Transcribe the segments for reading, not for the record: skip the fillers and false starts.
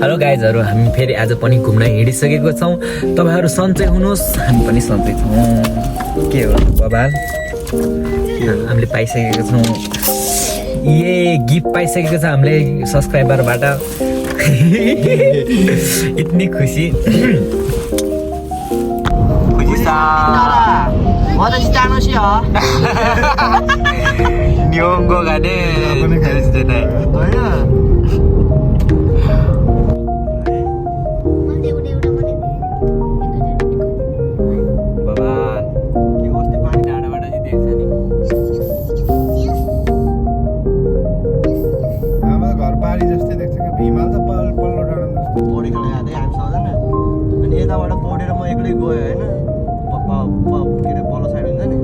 Hello गाइजहरू, हामी फेरि आज पनि घुम्न हिँडिसकेको छौँ। तपाईँहरू सन्चै हुनुहोस्, हामी पनि सन्चै छौँ। के हो बबाल, हामीले पाइसकेको छौँ, गिफ्ट पाइसकेको छ हामीले सब्सक्राइबरबाट। इतनी खुसी नियोंगो गाने यताबाट पौडेर म एक्लै गएँ होइन, के अरे पल्लो साइड हुन्छ नि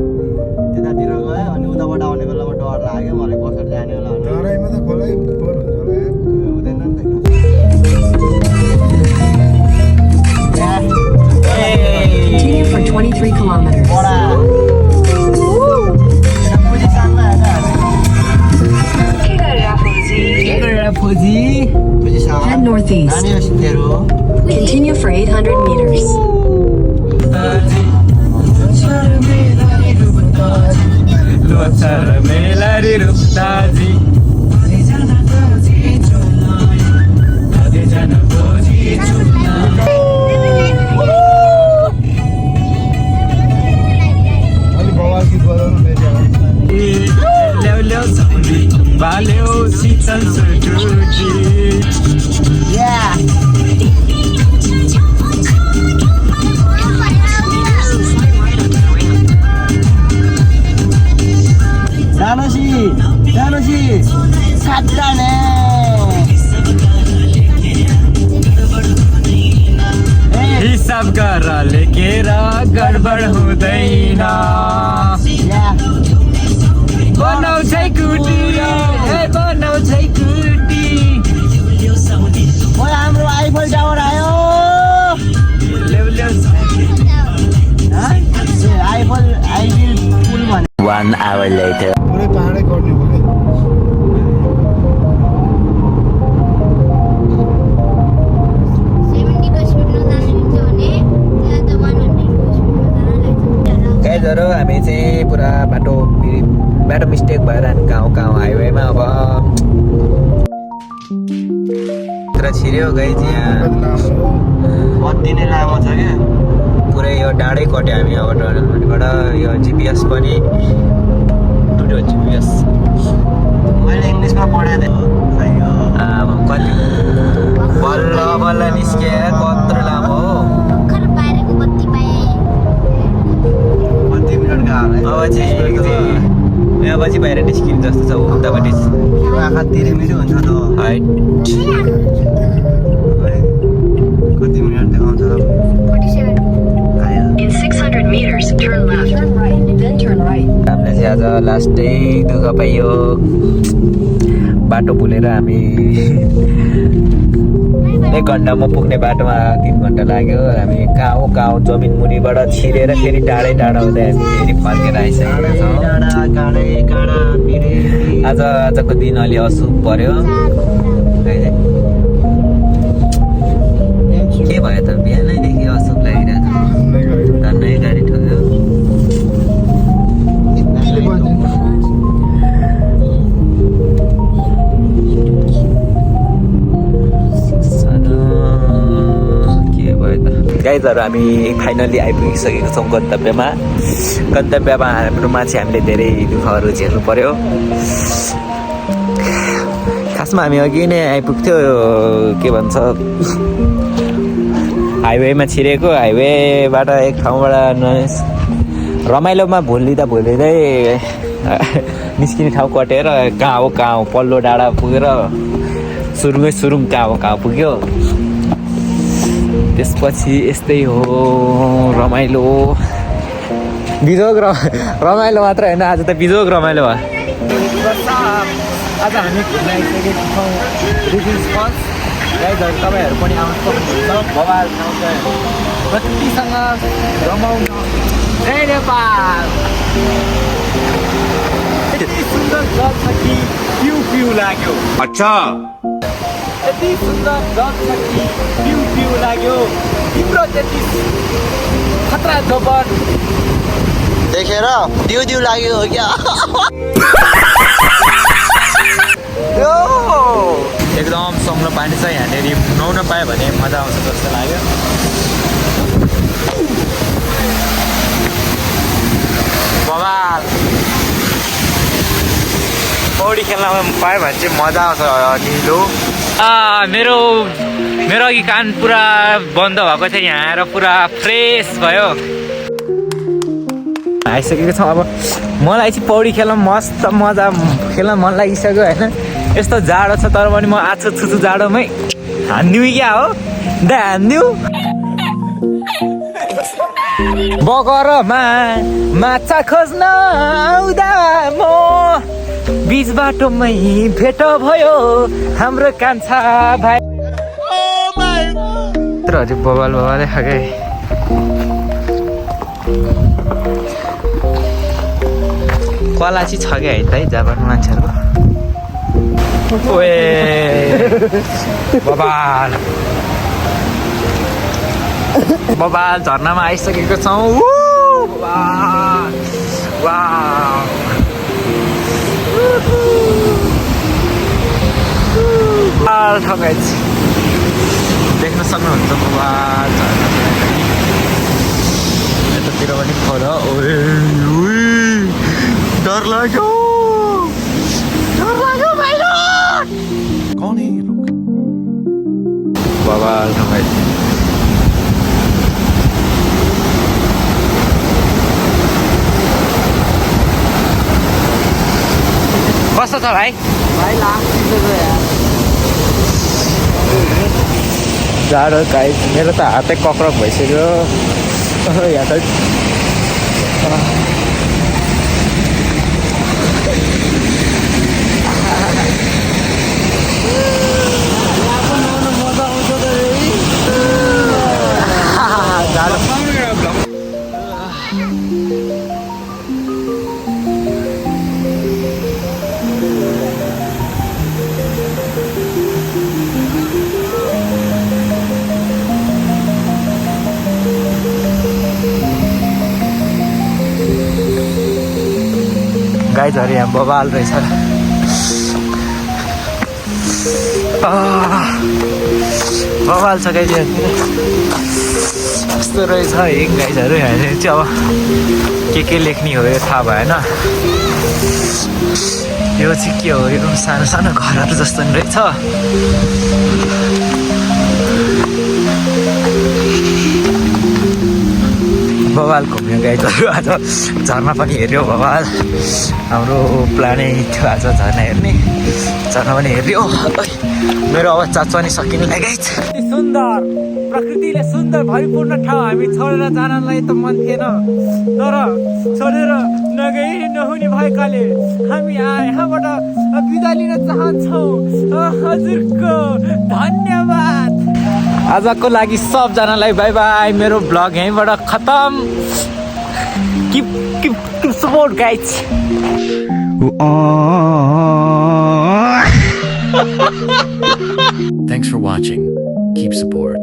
त्यतातिर गएँ। अनि उताबाट आउने बेलामा डर लाग्यो मलाई, कसरी जाने होला डराइमा त खोलै फोहोर हुन्छ होला यार, हुँदैन नि त। Continue for 23 kilometers. Head northeast. Continue for 800 meters. Yeah. जानुसी साट्टाने हिसाब गर लेखेर गडबड हुँदैन। बनाउँछ कुटी, बनाउँछ कुटी। हाम्रो आइफल टावर आयो। आइफल पुल भने 1 hour later. पुरै पाहाडै कट्ने भयो क्या। गाइजहरू, हामी चाहिँ पुरा बाटो मिस्टेक भएर हामी कहाँ हाइवेमा अब पुरा छिर्यो गाइज। यहाँ कति नै लामो छ क्या, पुरै यो डाँडै कट्यो हामी अबबाट। यो जिपिएस पनि टुट्यो, जिपिएस मैले इङ्ग्लिसमा पढाएको थिएँ। कति बल्ल बल्ल निस्के, कत्रो लामो हो। कति मिनटको हाल है। अब चाहिँ बाहिर निस्किनु जस्तो छ उतापट्टि। यो आँखा तिरिमिरी हुन्छ त। हाइट कति मिनट देखाउँछ? In 600 meters, turn left. Turn right, then turn right. हामीले चाहिँ आज लास्टै दुःख पाइयो, बाटो भुलेर हामी 1 घन्टामा पुग्ने बाटोमा 3 घन्टा लाग्यो। हामी कहाँ हो जमिन मुनिबाट छिरेर फेरि टाढै हुँदै हामी फेरि फर्केर आइसकेका छौँ। आजको दिन अलि अशुभ पर्यो। के भयो त, बिहानैदेखि अशुभ लागिरहेको छ। धन्नै गाडी ठोक्यो। गाइजहरू, हामी फाइनली आइपुगिसकेको छौँ गन्तव्यमा। हाम्रोमा चाहिँ हामीले धेरै दुःखहरू झेल्नु पर्यो। खासमा हामी अघि नै आइपुग्थ्यो, के भन्छ, हाइवेमा छिरेको। हाइवेबाट एक ठाउँबाट रमाइलोमा भुलिँदै निस्किने ठाउँ कटेर कहाँ हो पल्लो डाँडा पुगेर सुरुङ कहाँ पुग्यो। त्यसपछि यस्तै हो रमाइलो, बिजोग रमाइलो मात्र होइन, आज त बिजोग रमाइलो भयो। आज हामी घुम्न आइसकेको छौँ रिभिल्स फल्स। गाइजहरू, तपाईँहरू पनि आउनु सक्नुहुन्छ। बबाल आउँछ, कतिसँग रमाउन। जय नेपाल। यति सुन्दर जल छ कि पिउ लाग्यो। अच्छा यति सुन्दर जग छ कि बिउ लाग्यो तिम्रो त्यति खतरा जबर देखेर दिउ लाग्यो हो क्या यो एकदम सङ्लो पानी छ यहाँनिर नुहाउन पायो भने मजा आउँछ जस्तो लाग्यो बवाल पौडी खेल्न पायो भने चाहिँ मजा आउँछ निलो मेरो अघि कान पुरा बन्द भएको थियो यहाँ आएर पुरा फ्रेस भयो आइसकेको छ अब मलाई चाहिँ पौडी खेल्न मस्त मजा खेल्न मन लागिसक्यो होइन यस्तो जाडो छ तर पनि म आछु छुछु जाडोमै हान्दिउ क्या हो हान्दिउ बगरमा माछा खोज्न आउँदा म बीच बाटोमै भेट भयो हाम्रो कान्छा भाइ तर हजुर बवाल खाए कला चाहिँ छ क्या है त जापान मान्छेहरूको ओए बबाल झर्नामा आइसकेको छौँ देख्न सक्नुहुन्छ बबाल झर्ना यतातिर पनि खोल डर लाग्यो बाहिर कौन है ये लोग बबाल ठाउँ कस्तो छ भाइ जाडो गाई मेरो त हातै कक्रक भइसक्यो यहाँ त गाईझरी यहाँ बबाल रहेछ बबाल छ गाईहरू यस्तो रहेछ एक गाईहरू यहाँनिर चाहिँ अब के लेख्ने हो यो थाहा भएन यो चाहिँ के हो यो सानो सानो घरहरू जस्तो नि रहेछ बबाल घुम्यो गाईहरू आज झर्ना पनि हेऱ्यो बबाल हाम्रो प्लानै थियो आज झर्ना हेर्ने झर्ना पनि हेऱ्यो मेरो अब चाचो नि सकिने लाग्यो सुन्दर प्रकृतिले सुन्दर भरिपूर्ण ठाउँ हामी छोडेर जानलाई त मन थिएन तर छोडेर नहुने भएकाले हामी यहाँबाट बिदा लिन चाहन्छौँ हजुरको धन्यवाद आजको लागि सबजनालाई बाई बाई मेरो ब्लग यहीँबाट खतम keep support guys Thanks for watching. Keep support.